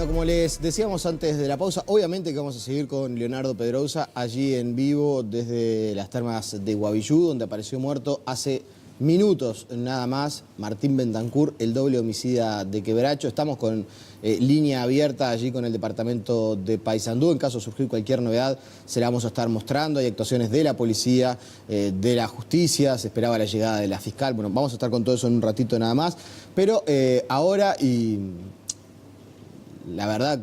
Bueno, como les decíamos antes de la pausa, obviamente que vamos a seguir con Leonardo Pedrosa allí en vivo desde las termas de Guavillú, donde apareció muerto hace minutos nada más Martín Bentancur, el doble homicida de Quebracho. Estamos con línea abierta allí con el departamento de Paysandú. En caso de surgir cualquier novedad, se la vamos a estar mostrando. Hay actuaciones de la policía, de la justicia, se esperaba la llegada de la fiscal. Bueno, vamos a estar con todo eso en un ratito nada más. Pero ahora, y la verdad,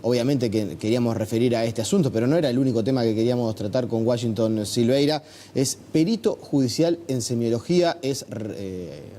obviamente que queríamos referir a este asunto, pero no era el único tema que queríamos tratar con Washington Silveira. Es perito judicial en semiología, es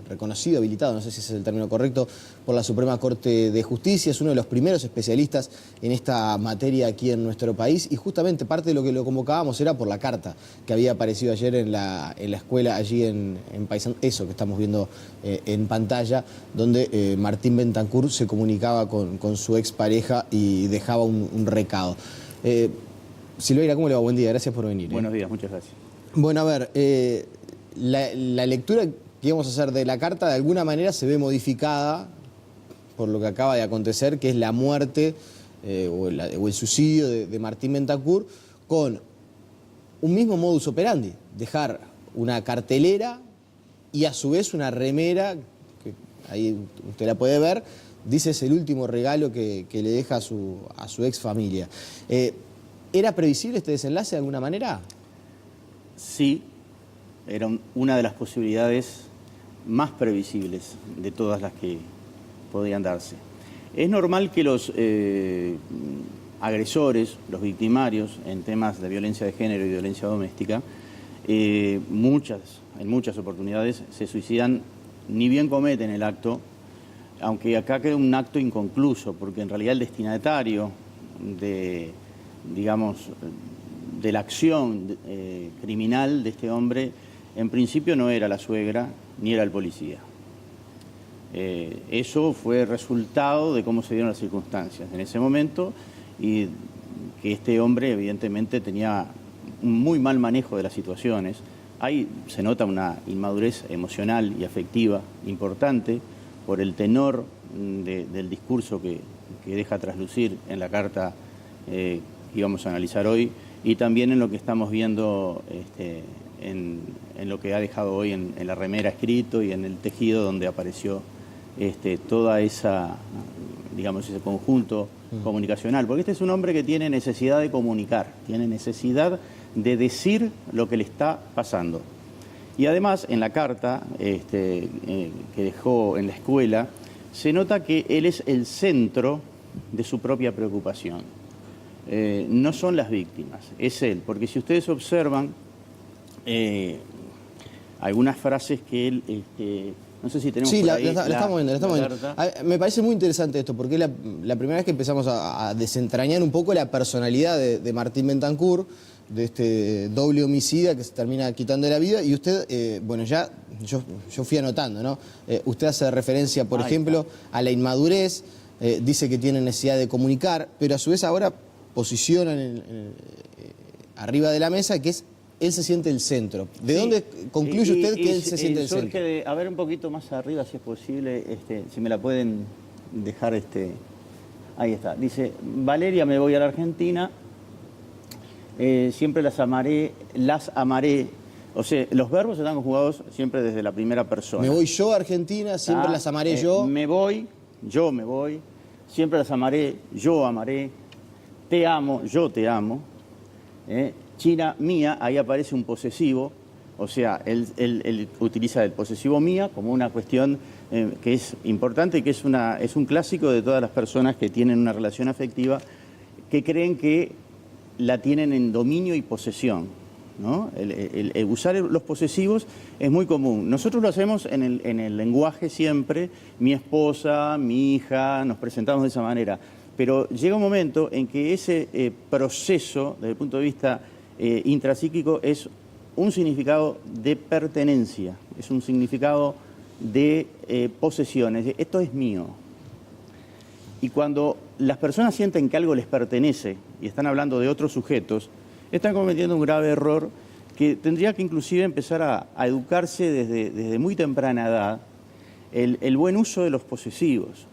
reconocido, habilitado, no sé si ese es el término correcto, por la Suprema Corte de Justicia. Es uno de los primeros especialistas en esta materia aquí en nuestro país y justamente parte de lo que lo convocábamos era por la carta que había aparecido ayer en la escuela allí en Paysandú, eso que estamos viendo en pantalla, donde Martín Bentancur se comunicaba con su expareja y dejaba un recado. Silveira, ¿cómo le va? Buen día, gracias por venir. Buenos días, muchas gracias. Bueno, a ver, la lectura que íbamos a hacer de la carta de alguna manera se ve modificada por lo que acaba de acontecer, que es la muerte o el suicidio de Martín Bentancur, con un mismo modus operandi, dejar una cartelera y a su vez una remera, que ahí usted la puede ver, dice es el último regalo que le deja a su ex familia. ¿Era previsible este desenlace de alguna manera? Sí, era una de las posibilidades más previsibles de todas las que podían darse. Es normal que los agresores, los victimarios en temas de violencia de género y violencia doméstica, en muchas oportunidades se suicidan ni bien cometen el acto, aunque acá queda un acto inconcluso, porque en realidad el destinatario de la acción criminal de este hombre, en principio no era la suegra ni era el policía. Eso fue resultado de cómo se dieron las circunstancias en ese momento y que este hombre evidentemente tenía un muy mal manejo de las situaciones. Ahí se nota una inmadurez emocional y afectiva importante por el tenor del discurso que deja traslucir en la carta que íbamos a analizar hoy y también en lo que estamos viendo en lo que ha dejado hoy en la remera escrito y en el tejido donde apareció toda esa, ese conjunto comunicacional. Porque este es un hombre que tiene necesidad de comunicar, tiene necesidad de decir lo que le está pasando. Y además, en la carta que dejó en la escuela, se nota que él es el centro de su propia preocupación. No son las víctimas, es él. Porque si ustedes observan algunas frases que él... no sé si tenemos sí, por ahí la estamos viendo. Me parece muy interesante esto, porque es la primera vez que empezamos a desentrañar un poco la personalidad de Martín Bentancur, de este doble homicida que se termina quitando la vida, y usted, bueno, ya yo fui anotando, ¿no? Usted hace referencia, por ejemplo, a la inmadurez, dice que tiene necesidad de comunicar, pero a su vez ahora posiciona arriba de la mesa que es él se siente el centro. ¿De dónde concluye usted que él se siente el centro? A ver un poquito más arriba, si es posible, si me la pueden dejar, ahí está. Dice, Valeria, me voy a la Argentina, siempre las amaré. O sea, los verbos están conjugados siempre desde la primera persona. Me voy yo a Argentina, siempre las amaré yo. Yo me voy, siempre las amaré, yo amaré, te amo, yo te amo. China, mía, ahí aparece un posesivo, o sea, él utiliza el posesivo mía como una cuestión que es importante y que es un clásico de todas las personas que tienen una relación afectiva, que creen que la tienen en dominio y posesión, ¿no? El usar los posesivos es muy común. Nosotros lo hacemos en el lenguaje siempre, mi esposa, mi hija, nos presentamos de esa manera. Pero llega un momento en que ese proceso, desde el punto de vista intrapsíquico, es un significado de pertenencia, es un significado de posesiones. Esto es mío. Y cuando las personas sienten que algo les pertenece y están hablando de otros sujetos, están cometiendo un grave error que tendría que inclusive empezar a educarse desde muy temprana edad el buen uso de los posesivos.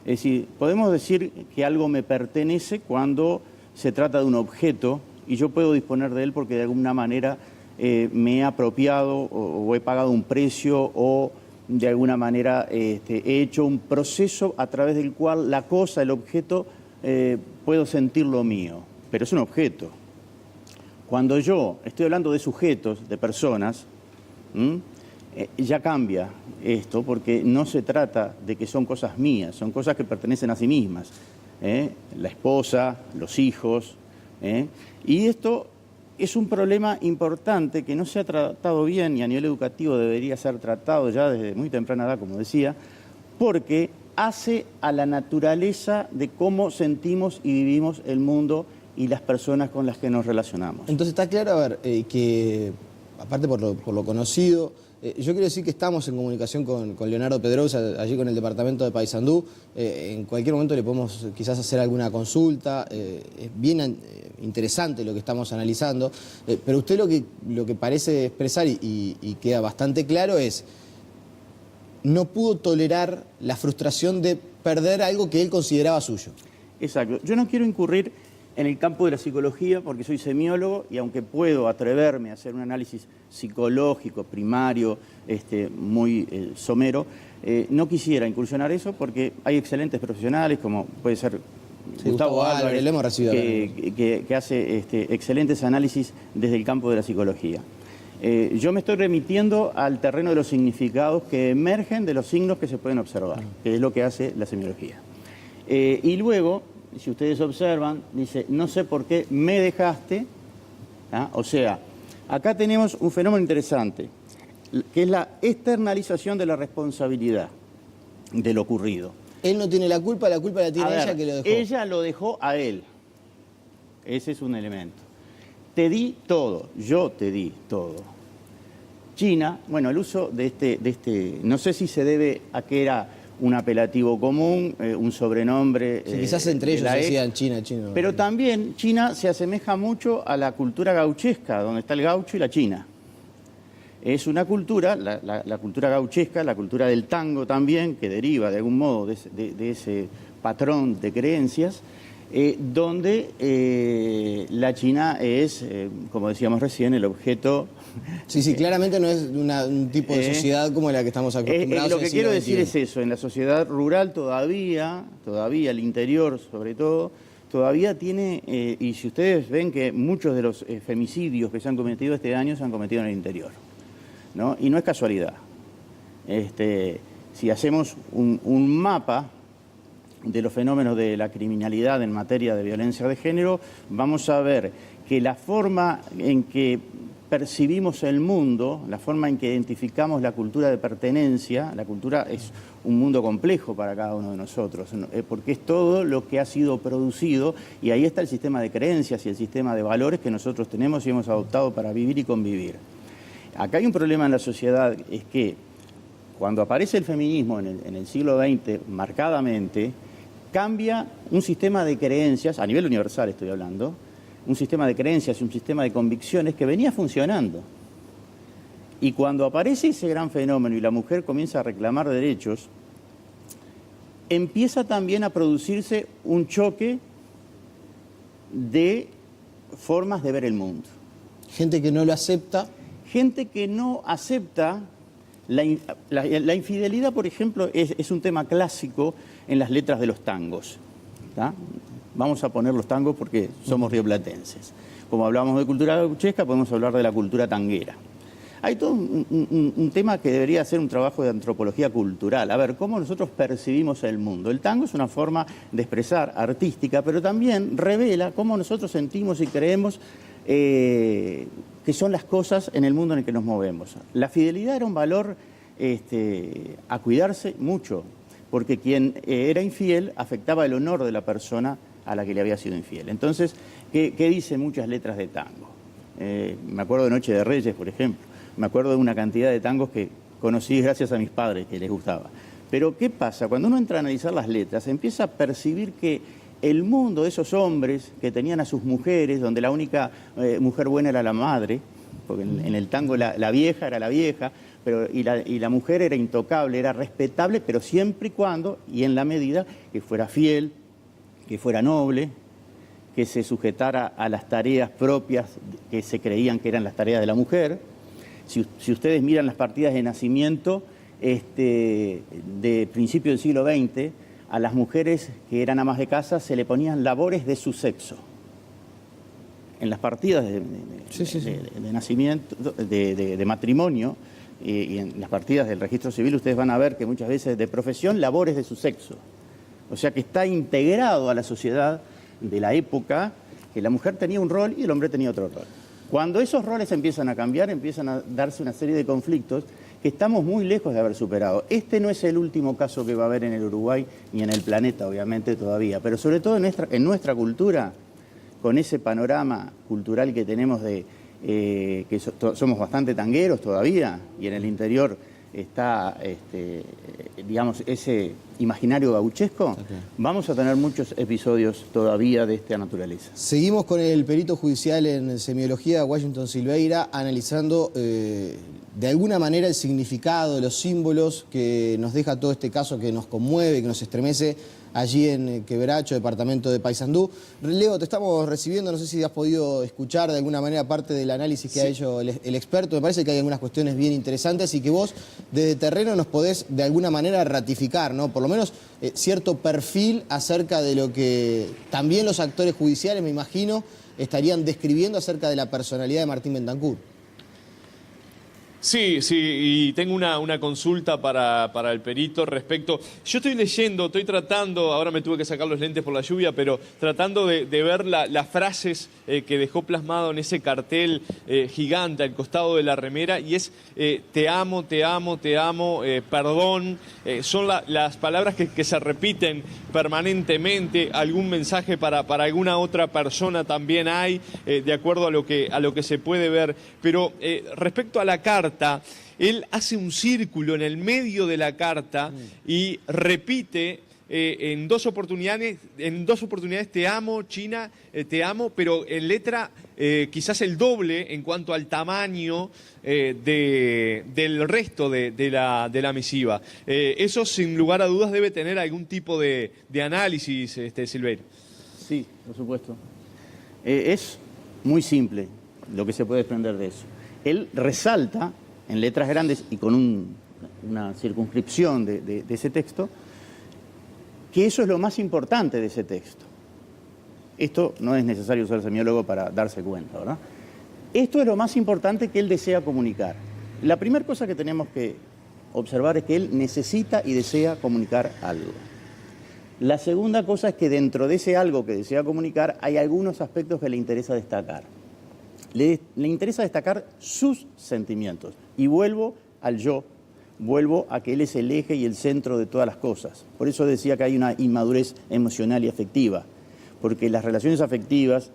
Es decir, podemos decir que algo me pertenece cuando se trata de un objeto y yo puedo disponer de él porque de alguna manera me he apropiado o he pagado un precio o de alguna manera he hecho un proceso a través del cual la cosa, el objeto, puedo sentirlo mío, pero es un objeto. Cuando yo estoy hablando de sujetos, de personas, ya cambia esto, porque no se trata de que son cosas mías, son cosas que pertenecen a sí mismas. La esposa, los hijos. Y esto es un problema importante que no se ha tratado bien y a nivel educativo debería ser tratado ya desde muy temprana edad, como decía, porque hace a la naturaleza de cómo sentimos y vivimos el mundo y las personas con las que nos relacionamos. Entonces está claro, a ver, que aparte por lo conocido, yo quiero decir que estamos en comunicación con Leonardo Pedrosa, allí con el departamento de Paysandú. En cualquier momento le podemos quizás hacer alguna consulta. Es bien interesante lo que estamos analizando. Pero usted lo que parece expresar y queda bastante claro es: no pudo tolerar la frustración de perder algo que él consideraba suyo. Exacto. Yo no quiero incurrir en el campo de la psicología porque soy semiólogo y aunque puedo atreverme a hacer un análisis psicológico, primario, muy somero, no quisiera incursionar eso porque hay excelentes profesionales como puede ser Gustavo Álvarez, le hemos recibido que hace excelentes análisis desde el campo de la psicología. Yo me estoy remitiendo al terreno de los significados que emergen de los signos que se pueden observar, que es lo que hace la semiología. Y luego, si ustedes observan, dice, no sé por qué me dejaste. O sea, acá tenemos un fenómeno interesante, que es la externalización de la responsabilidad de lo ocurrido. Él no tiene la culpa la tiene ella que lo dejó. Ella lo dejó a él. Ese es un elemento. Te di todo, yo te di todo. China, bueno, el uso de no sé si se debe a que era un apelativo común, un sobrenombre. Sí, quizás entre ellos decían China, chino. Pero también China se asemeja mucho a la cultura gauchesca, donde está el gaucho y la China. Es una cultura, la cultura gauchesca, la cultura del tango también, que deriva de algún modo de ese patrón de creencias, donde la China es, como decíamos recién, el objeto. Sí, claramente no es un tipo de sociedad como la que estamos acostumbrados. Lo que quiero decir es eso, en la sociedad rural todavía el interior sobre todo, todavía tiene, y si ustedes ven que muchos de los femicidios que se han cometido este año se han cometido en el interior, ¿no? Y no es casualidad. Si hacemos un mapa de los fenómenos de la criminalidad en materia de violencia de género, vamos a ver que la forma en que percibimos el mundo, la forma en que identificamos la cultura de pertenencia, la cultura es un mundo complejo para cada uno de nosotros, porque es todo lo que ha sido producido y ahí está el sistema de creencias y el sistema de valores que nosotros tenemos y hemos adoptado para vivir y convivir. Acá hay un problema en la sociedad, es que cuando aparece el feminismo en el siglo XX marcadamente, cambia un sistema de creencias, a nivel universal estoy hablando, un sistema de creencias y un sistema de convicciones que venía funcionando. Y cuando aparece ese gran fenómeno y la mujer comienza a reclamar derechos, empieza también a producirse un choque de formas de ver el mundo. Gente que no lo acepta. Gente que no acepta la infidelidad, por ejemplo, es un tema clásico en las letras de los tangos. ¿Tá? Vamos a poner los tangos porque somos rioplatenses. Como hablamos de cultura gauchesca, podemos hablar de la cultura tanguera. Hay todo un tema que debería ser un trabajo de antropología cultural. A ver, cómo nosotros percibimos el mundo. El tango es una forma de expresar artística, pero también revela cómo nosotros sentimos y creemos que son las cosas en el mundo en el que nos movemos. La fidelidad era un valor a cuidarse mucho, porque quien era infiel afectaba el honor de la persona a la que le había sido infiel. Entonces, ¿qué dicen muchas letras de tango? Me acuerdo de Noche de Reyes, por ejemplo. Me acuerdo de una cantidad de tangos que conocí gracias a mis padres, que les gustaba. Pero, ¿qué pasa? Cuando uno entra a analizar las letras, empieza a percibir que el mundo de esos hombres que tenían a sus mujeres, donde la única mujer buena era la madre, porque en el tango la vieja era la vieja, y la mujer era intocable, era respetable, pero siempre y cuando, y en la medida, que fuera fiel, que fuera noble, que se sujetara a las tareas propias que se creían que eran las tareas de la mujer. Si ustedes miran las partidas de nacimiento de principio del siglo XX, a las mujeres que eran amas de casa se le ponían labores de su sexo. En las partidas de nacimiento, de matrimonio, y en las partidas del registro civil ustedes van a ver que muchas veces de profesión, labores de su sexo. O sea que está integrado a la sociedad de la época que la mujer tenía un rol y el hombre tenía otro rol. Cuando esos roles empiezan a cambiar, empiezan a darse una serie de conflictos que estamos muy lejos de haber superado. Este no es el último caso que va a haber en el Uruguay ni en el planeta, obviamente, todavía, pero sobre todo en nuestra cultura, con ese panorama cultural que tenemos de que somos bastante tangueros todavía, y en el interior está, digamos, ese imaginario gauchesco, okay, vamos a tener muchos episodios todavía de esta naturaleza. Seguimos con el perito judicial en semiología, Washington Silveira, analizando de alguna manera el significado, los símbolos que nos deja todo este caso que nos conmueve, que nos estremece allí en Quebracho, departamento de Paysandú. Leo, te estamos recibiendo, no sé si has podido escuchar de alguna manera parte del análisis que ha hecho el experto. Me parece que hay algunas cuestiones bien interesantes y que vos desde terreno nos podés de alguna manera ratificar, ¿no? Por lo menos cierto perfil acerca de lo que también los actores judiciales, me imagino, estarían describiendo acerca de la personalidad de Martín Bentancur. Sí, y tengo una consulta para el perito respecto. Yo estoy leyendo, estoy tratando, ahora me tuve que sacar los lentes por la lluvia, pero tratando de ver las frases que dejó plasmado en ese cartel gigante al costado de la remera, y es te amo, te amo, te amo, perdón. Son las palabras que se repiten permanentemente. Algún mensaje para alguna otra persona también hay, de acuerdo a lo que se puede ver. Pero respecto a la carta, él hace un círculo en el medio de la carta y repite en dos oportunidades te amo, China, te amo, pero en letra quizás el doble en cuanto al tamaño del resto de la misiva. Eso sin lugar a dudas debe tener algún tipo de análisis, Silveira. Sí, por supuesto. Es muy simple lo que se puede desprender de eso. Él resalta en letras grandes y con una circunscripción de ese texto, que eso es lo más importante de ese texto. Esto no es necesario ser semiólogo para darse cuenta, ¿verdad? Esto es lo más importante que él desea comunicar. La primera cosa que tenemos que observar es que él necesita y desea comunicar algo. La segunda cosa es que dentro de ese algo que desea comunicar hay algunos aspectos que le interesa destacar. Le interesa destacar sus sentimientos. Y vuelvo al yo, vuelvo a que él es el eje y el centro de todas las cosas. Por eso decía que hay una inmadurez emocional y afectiva, porque las relaciones afectivas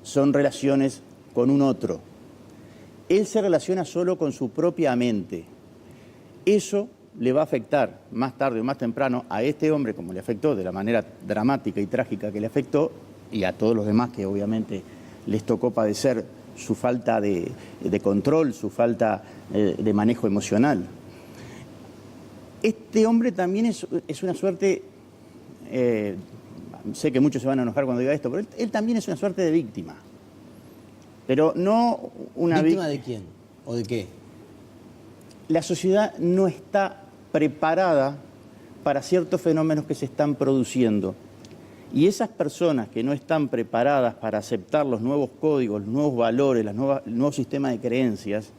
son relaciones con un otro. Él se relaciona solo con su propia mente. Eso le va a afectar más tarde o más temprano a este hombre, como le afectó de la manera dramática y trágica que le afectó, y a todos los demás que obviamente les tocó padecer su falta de control, su falta de manejo emocional. Este hombre también es una suerte, sé que muchos se van a enojar cuando diga esto, pero él también es una suerte de víctima. Pero no una víctima. ¿Víctima de quién? ¿O de qué? La sociedad no está preparada para ciertos fenómenos que se están produciendo. Y esas personas que no están preparadas para aceptar los nuevos códigos, los nuevos valores, el nuevo sistema de creencias,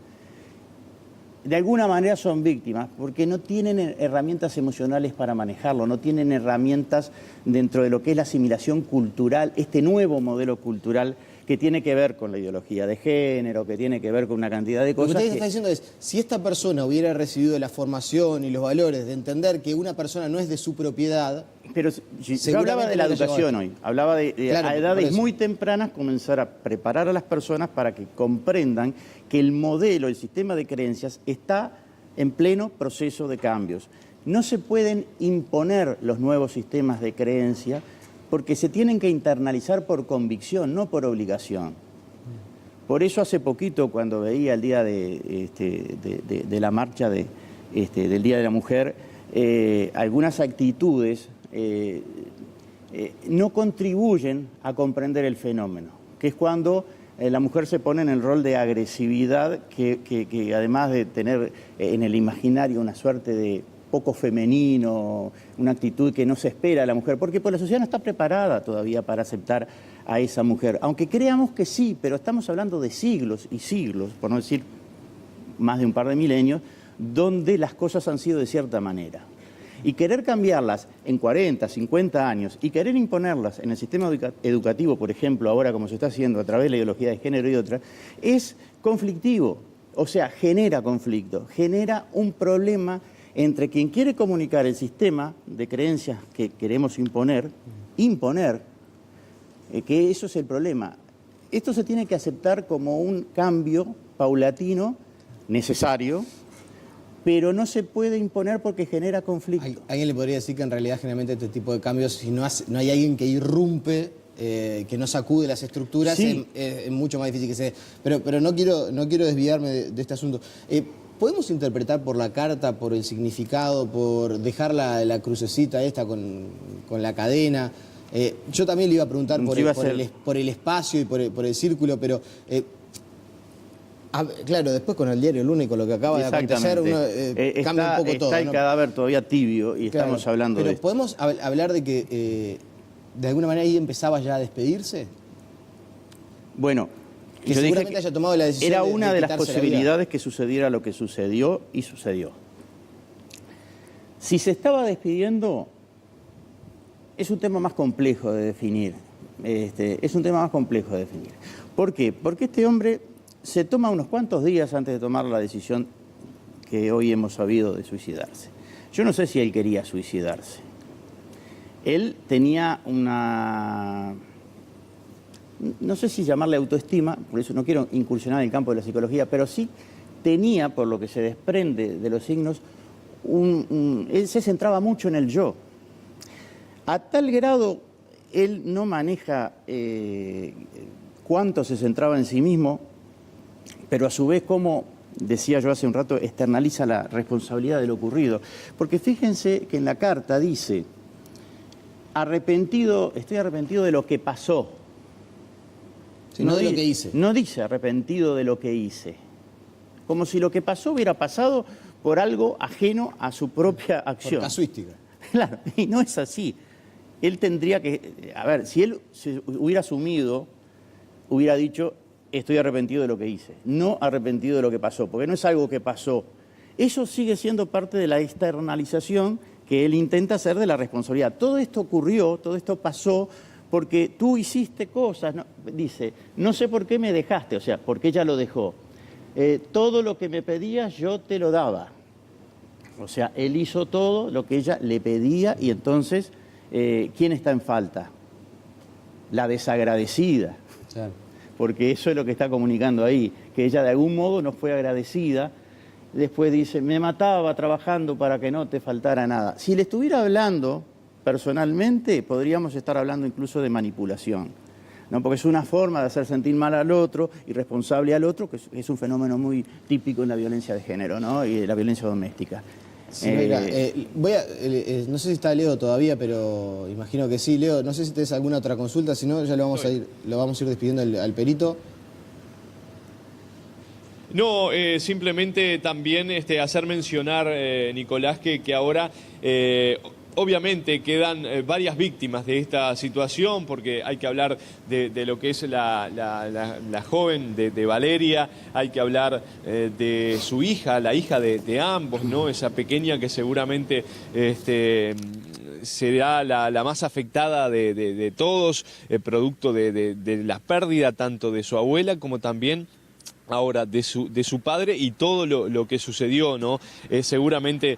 de alguna manera son víctimas porque no tienen herramientas emocionales para manejarlo, no tienen herramientas dentro de lo que es la asimilación cultural, este nuevo modelo cultural que tiene que ver con la ideología de género, que tiene que ver con una cantidad de cosas. Lo que usted está diciendo es, si esta persona hubiera recibido la formación y los valores de entender que una persona no es de su propiedad... Pero yo hablaba de la educación hoy, hablaba de claro, a edades muy tempranas comenzar a preparar a las personas para que comprendan que el modelo, el sistema de creencias está en pleno proceso de cambios. No se pueden imponer los nuevos sistemas de creencia porque se tienen que internalizar por convicción, no por obligación. Por eso hace poquito, cuando veía el día de la marcha del Día de la Mujer, algunas actitudes no contribuyen a comprender el fenómeno, que es cuando la mujer se pone en el rol de agresividad, que además de tener en el imaginario una suerte de poco femenino, una actitud que no se espera de la mujer, porque pues, la sociedad no está preparada todavía para aceptar a esa mujer, aunque creamos que sí, pero estamos hablando de siglos y siglos, por no decir más de un par de milenios, donde las cosas han sido de cierta manera. Y querer cambiarlas en 40, 50 años y querer imponerlas en el sistema educativo, por ejemplo, ahora como se está haciendo a través de la ideología de género y otras, es conflictivo. O sea, genera conflicto, genera un problema entre quien quiere comunicar el sistema de creencias que queremos imponer, que eso es el problema. Esto se tiene que aceptar como un cambio paulatino, necesario, pero no se puede imponer porque genera conflicto. ¿Alguien le podría decir que en realidad generalmente este tipo de cambios, si no hay alguien que irrumpe, que no sacude las estructuras, sí, es mucho más difícil que se dé? Pero no quiero desviarme de este asunto. ¿Podemos interpretar por la carta, por el significado, por dejar la crucecita esta con la cadena? Yo también le iba a preguntar por el espacio y por el círculo, pero... claro, después con el diario El Lunes, con lo que acaba de acontecer, uno cambia un poco todo. Está el cadáver todavía tibio y claro, estamos hablando de pero esto. ¿podemos hablar de que de alguna manera ahí empezaba ya a despedirse? Bueno, que seguramente haya tomado la decisión era una de las quitarse posibilidades que sucediera lo que sucedió y sucedió. Si se estaba despidiendo, es un tema más complejo de definir. Es un tema más complejo de definir. ¿Por qué? Porque este hombre se toma unos cuantos días antes de tomar la decisión que hoy hemos sabido de suicidarse. Yo no sé si él quería suicidarse. Él tenía una... no sé si llamarle autoestima, por eso no quiero incursionar en el campo de la psicología, pero sí tenía, por lo que se desprende de los signos, él se centraba mucho en el yo. A tal grado, él no maneja cuánto se centraba en sí mismo, pero a su vez, como decía yo hace un rato, externaliza la responsabilidad de lo ocurrido. Porque fíjense que en la carta dice, estoy arrepentido de lo que pasó. Sí, no de lo que hice. No dice arrepentido de lo que hice. Como si lo que pasó hubiera pasado por algo ajeno a su propia acción. Por casuística. Claro, y no es así. Él tendría que... A ver, si él se hubiera asumido, hubiera dicho, estoy arrepentido de lo que hice. No arrepentido de lo que pasó, porque no es algo que pasó. Eso sigue siendo parte de la externalización que él intenta hacer de la responsabilidad. Todo esto ocurrió, todo esto pasó porque tú hiciste cosas, ¿no? Dice, no sé por qué me dejaste, o sea, porque ella lo dejó. Todo lo que me pedías yo te lo daba. O sea, él hizo todo lo que ella le pedía y entonces, ¿quién está en falta? La desagradecida. Claro. Porque eso es lo que está comunicando ahí, que ella de algún modo no fue agradecida. Después dice, me mataba trabajando para que no te faltara nada. Si le estuviera hablando personalmente, podríamos estar hablando incluso de manipulación, ¿no? Porque es una forma de hacer sentir mal al otro y responsable al otro, que es un fenómeno muy típico en la violencia de género, ¿no? Y la violencia doméstica. Sí, mira, no sé si está Leo todavía, pero imagino que sí. Leo, no sé si tenés alguna otra consulta, si no, ya lo vamos a ir despidiendo al perito. No, simplemente también hacer mencionar, Nicolás, que ahora obviamente quedan varias víctimas de esta situación, porque hay que hablar de lo que es la joven de Valeria, hay que hablar de su hija, la hija de ambos, ¿no? Esa pequeña que seguramente será la más afectada de todos, producto de la pérdida tanto de su abuela como también ahora de su padre y todo lo que sucedió, ¿no? Seguramente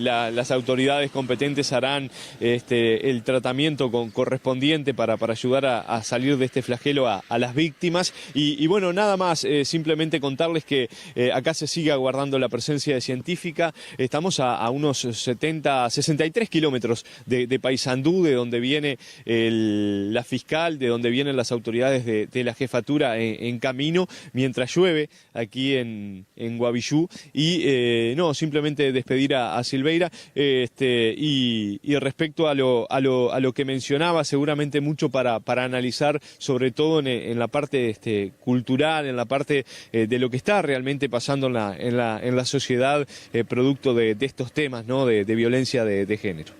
las autoridades competentes harán el tratamiento correspondiente para ayudar a salir de este flagelo a las víctimas. Y bueno, nada más, simplemente contarles que acá se sigue aguardando la presencia de científica. Estamos a unos 63 kilómetros de Paysandú, de donde viene la fiscal, de donde vienen las autoridades de la jefatura en camino, mientras llueve aquí en Guavillú. Y no, simplemente despedir a Silveira. Y respecto a lo que mencionaba, seguramente mucho para analizar, sobre todo en la parte cultural, en la parte de lo que está realmente pasando en la sociedad, producto de estos temas, ¿no? de violencia de género.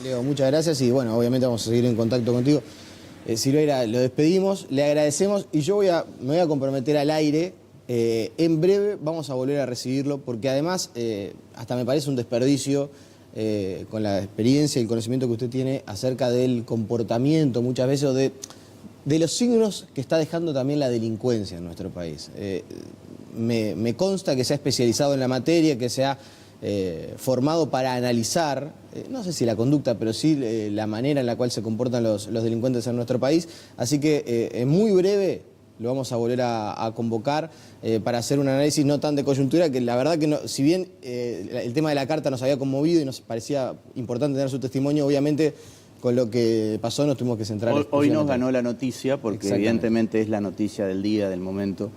Leo, muchas gracias y bueno, obviamente vamos a seguir en contacto contigo. Silveira, lo despedimos, le agradecemos y yo me voy a comprometer al aire. En breve vamos a volver a recibirlo porque además hasta me parece un desperdicio con la experiencia y el conocimiento que usted tiene acerca del comportamiento muchas veces o de los signos que está dejando también la delincuencia en nuestro país. Me consta que se ha especializado en la materia, que se ha formado para analizar, no sé si la conducta, pero sí la manera en la cual se comportan los delincuentes en nuestro país. Así que en muy breve lo vamos a volver a convocar para hacer un análisis no tan de coyuntura, que la verdad que no, si bien el tema de la carta nos había conmovido y nos parecía importante tener su testimonio, obviamente con lo que pasó nos tuvimos que centrar. Hoy nos ganó la noticia, porque evidentemente es la noticia del día, del momento.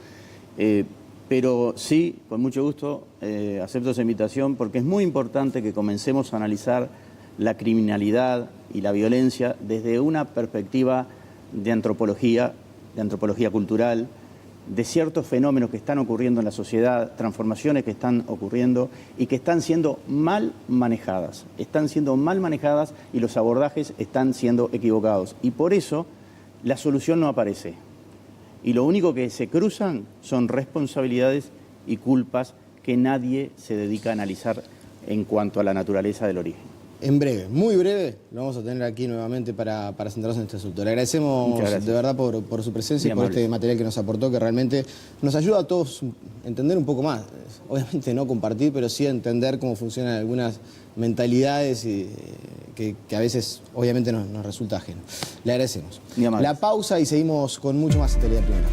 Pero sí, con mucho gusto, acepto esa invitación porque es muy importante que comencemos a analizar la criminalidad y la violencia desde una perspectiva de antropología cultural, de ciertos fenómenos que están ocurriendo en la sociedad, transformaciones que están ocurriendo y que están siendo mal manejadas. Están siendo mal manejadas y los abordajes están siendo equivocados. Y por eso la solución no aparece. Y lo único que se cruzan son responsabilidades y culpas que nadie se dedica a analizar en cuanto a la naturaleza del origen. En breve, muy breve, lo vamos a tener aquí nuevamente para centrarnos en este asunto. Le agradecemos de verdad por su presencia y por este material que nos aportó, que realmente nos ayuda a todos a entender un poco más. Obviamente no compartir, pero sí a entender cómo funcionan algunas mentalidades y, que a veces obviamente nos resulta ajeno. Le agradecemos. La pausa y seguimos con mucho más en Televida Primera.